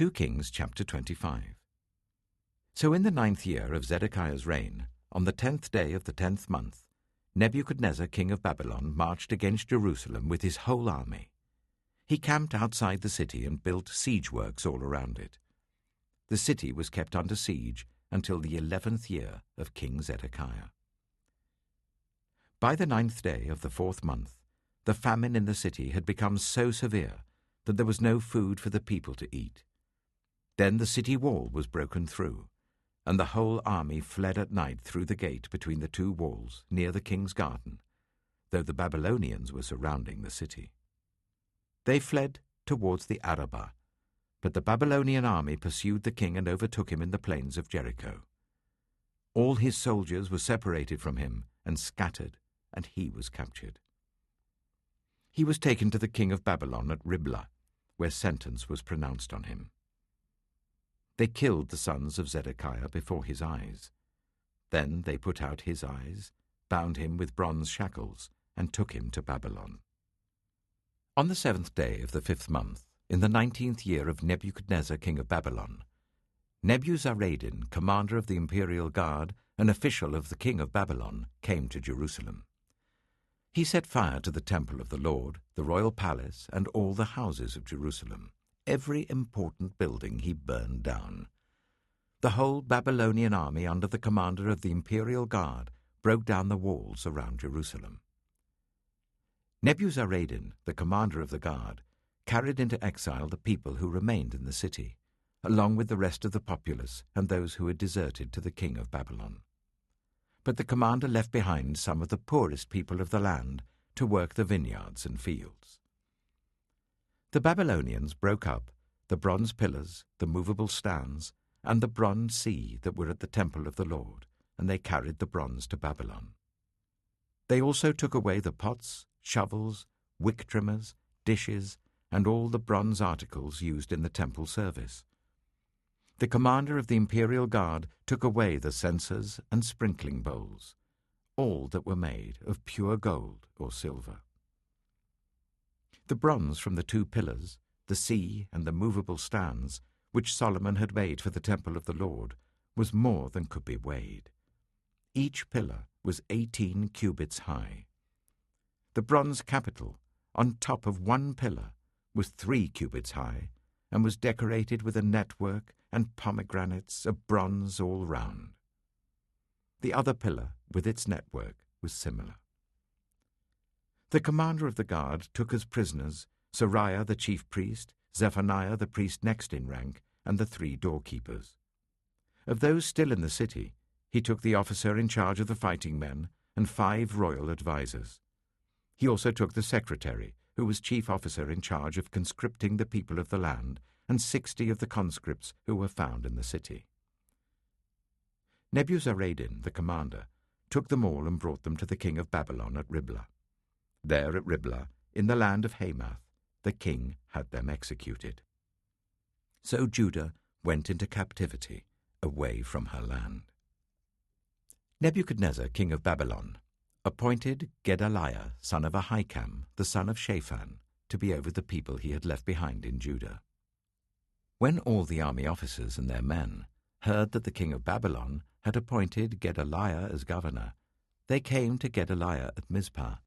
2 Kings chapter 25. So in the 9th year of Zedekiah's reign, on the 10th day of the 10th month, Nebuchadnezzar king of Babylon marched against Jerusalem with his whole army. He camped outside the city and built siege works all around it. The city was kept under siege until the 11th year of King Zedekiah. By the 9th day of the 4th month, the famine in the city had become so severe that there was no food for the people to eat. Then the city wall was broken through, and the whole army fled at night through the gate between the 2 walls near the king's garden, though the Babylonians were surrounding the city. They fled towards the Arabah, but the Babylonian army pursued the king and overtook him in the plains of Jericho. All his soldiers were separated from him and scattered, and he was captured. He was taken to the king of Babylon at Riblah, where sentence was pronounced on him. They killed the sons of Zedekiah before his eyes. Then they put out his eyes, bound him with bronze shackles, and took him to Babylon. On the 7th day of the 5th month, in the 19th year of Nebuchadnezzar king of Babylon, Nebuzaradan, commander of the Imperial Guard, an official of the king of Babylon, came to Jerusalem. He set fire to the temple of the Lord, the royal palace, and all the houses of Jerusalem. Every important building he burned down. The whole Babylonian army under the commander of the Imperial Guard broke down the walls around Jerusalem. Nebuzaradan, the commander of the guard, carried into exile the people who remained in the city, along with the rest of the populace and those who had deserted to the king of Babylon. But the commander left behind some of the poorest people of the land to work the vineyards and fields. The Babylonians broke up the bronze pillars, the movable stands, and the bronze sea that were at the temple of the Lord, and they carried the bronze to Babylon. They also took away the pots, shovels, wick trimmers, dishes, and all the bronze articles used in the temple service. The commander of the Imperial Guard took away the censers and sprinkling bowls, all that were made of pure gold or silver. The bronze from the 2 pillars, the sea and the movable stands, which Solomon had made for the temple of the Lord, was more than could be weighed. Each pillar was 18 cubits high. The bronze capital, on top of 1 pillar, was 3 cubits high, and was decorated with a network and pomegranates of bronze all round. The other pillar, with its network, was similar. The commander of the guard took as prisoners Soraya the chief priest, Zephaniah the priest next in rank, and the 3 doorkeepers. Of those still in the city, he took the officer in charge of the fighting men and 5 royal advisers. He also took the secretary, who was chief officer in charge of conscripting the people of the land, and 60 of the conscripts who were found in the city. Nebuzaradan, the commander, took them all and brought them to the king of Babylon at Riblah. There at Riblah, in the land of Hamath, the king had them executed. So Judah went into captivity, away from her land. Nebuchadnezzar, king of Babylon, appointed Gedaliah, son of Ahikam, the son of Shaphan, to be over the people he had left behind in Judah. When all the army officers and their men heard that the king of Babylon had appointed Gedaliah as governor, they came to Gedaliah at Mizpah.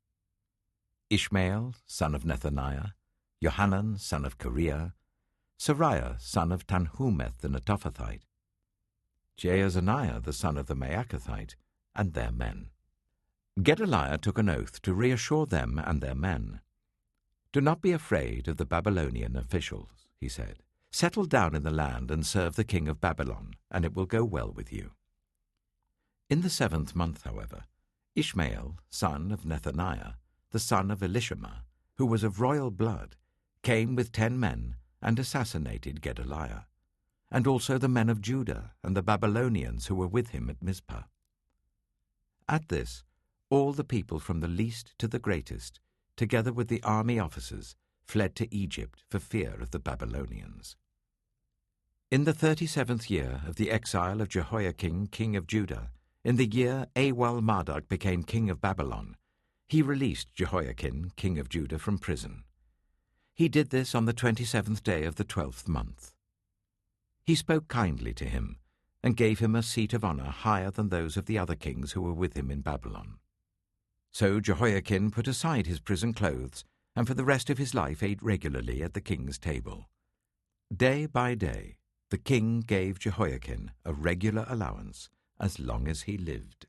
Ishmael, son of Nethaniah, Johanan, son of Kareah, Soraya, son of Tanhumeth the Netophathite, Jaazaniah, the son of the Maacathite, and their men. Gedaliah took an oath to reassure them and their men. "Do not be afraid of the Babylonian officials," he said. "Settle down in the land and serve the king of Babylon, and it will go well with you." In the 7th month, however, Ishmael, son of Nethaniah, the son of Elishama, who was of royal blood, came with 10 men and assassinated Gedaliah, and also the men of Judah and the Babylonians who were with him at Mizpah. At this, all the people from the least to the greatest, together with the army officers, fled to Egypt for fear of the Babylonians. In the 37th year of the exile of Jehoiakim, king of Judah, in the year Awal-Marduk became king of Babylon, he released Jehoiakim, king of Judah, from prison. He did this on the 27th day of the 12th month. He spoke kindly to him, and gave him a seat of honor higher than those of the other kings who were with him in Babylon. So Jehoiakim put aside his prison clothes, and for the rest of his life ate regularly at the king's table. Day by day the king gave Jehoiakim a regular allowance as long as he lived.